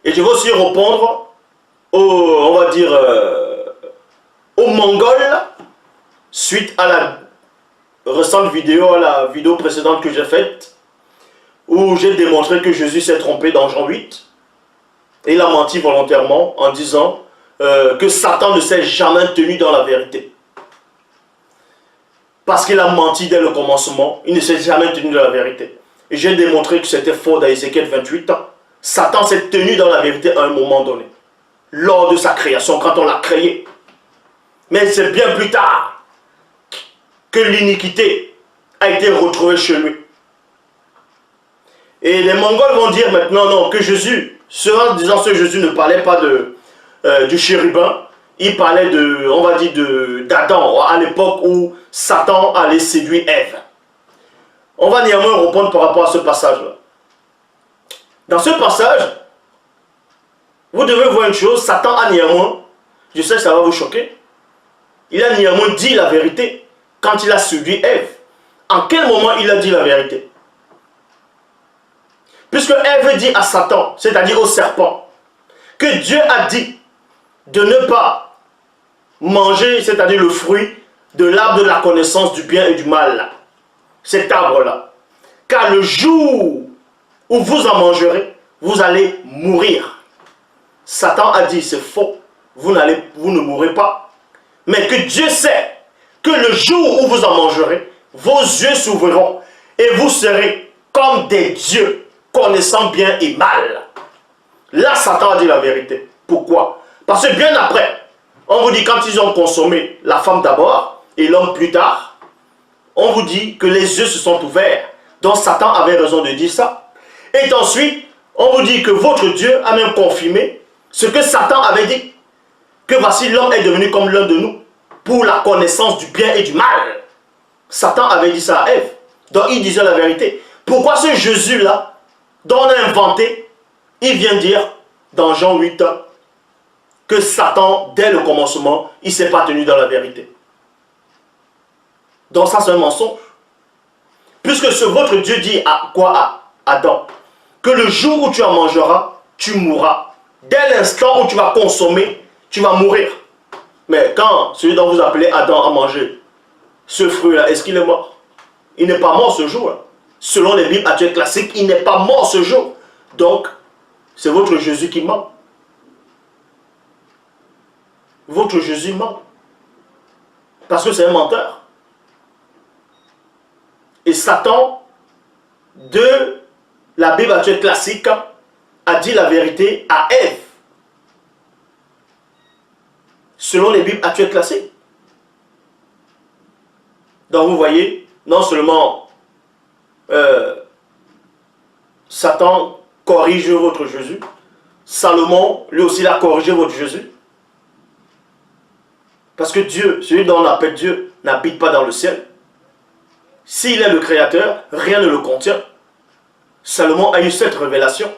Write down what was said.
Et je vais aussi répondre on va dire, aux Mongols, suite à la récente vidéo, à la vidéo précédente que j'ai faite, où j'ai démontré que Jésus s'est trompé dans Jean 8. Et il a menti volontairement en disant que Satan ne s'est jamais tenu dans la vérité. Parce qu'il a menti dès le commencement, il ne s'est jamais tenu dans la vérité. Et j'ai démontré que c'était faux dans Ézéchiel 28. Satan s'est tenu dans la vérité à un moment donné, lors de sa création, quand on l'a créé. Mais c'est bien plus tard que l'iniquité a été retrouvée chez lui. Et les Mongols vont dire maintenant non, que Jésus, en disant que Jésus ne parlait pas du chérubin, il parlait de, on va dire, d'Adam, à l'époque où Satan allait séduire Ève. On va néanmoins répondre par rapport à ce passage-là. Dans ce passage, vous devez voir une chose, Satan a néanmoins, je sais que ça va vous choquer, il a néanmoins dit la vérité quand il a séduit Ève. En quel moment il a dit la vérité? Puisque Ève dit à Satan, c'est-à-dire au serpent, que Dieu a dit de ne pas manger, c'est-à-dire le fruit de l'arbre de la connaissance du bien et du mal, cet arbre-là. Car le jour où vous en mangerez, vous allez mourir. Satan a dit, c'est faux, vous ne mourrez pas. Mais que Dieu sait que le jour où vous en mangerez, vos yeux s'ouvriront et vous serez comme des dieux, connaissant bien et mal. Là, Satan a dit la vérité. Pourquoi? Parce que bien après, on vous dit quand ils ont consommé la femme d'abord et l'homme plus tard, on vous dit que les yeux se sont ouverts. Donc Satan avait raison de dire ça. Et ensuite, on vous dit que votre Dieu a même confirmé ce que Satan avait dit. Que voici l'homme est devenu comme l'un de nous pour la connaissance du bien et du mal. Satan avait dit ça à Ève. Donc il disait la vérité. Pourquoi ce Jésus-là, dont on a inventé, il vient dire dans Jean 8 que Satan, dès le commencement, il ne s'est pas tenu dans la vérité. Donc ça c'est un mensonge. Puisque votre Dieu dit à quoi à Adam? Que le jour où tu en mangeras, tu mourras. Dès l'instant où tu vas consommer, tu vas mourir. Mais quand celui dont vous appelez Adam a mangé ce fruit-là, est-ce qu'il est mort? Il n'est pas mort ce jour. Selon les Bibles actuelles classiques, il n'est pas mort ce jour. Donc, c'est votre Jésus qui ment. Votre Jésus ment. Parce que c'est un menteur. Et Satan, de la Bible actuelle classique, a dit la vérité à Ève. Selon les Bibles actuelles classiques. Donc vous voyez, non seulement Satan corrige votre Jésus, Salomon, lui aussi, il a corrigé votre Jésus. Parce que Dieu, celui dont on appelle Dieu, n'habite pas dans le ciel. S'il est le Créateur, rien ne le contient. Salomon a eu cette révélation.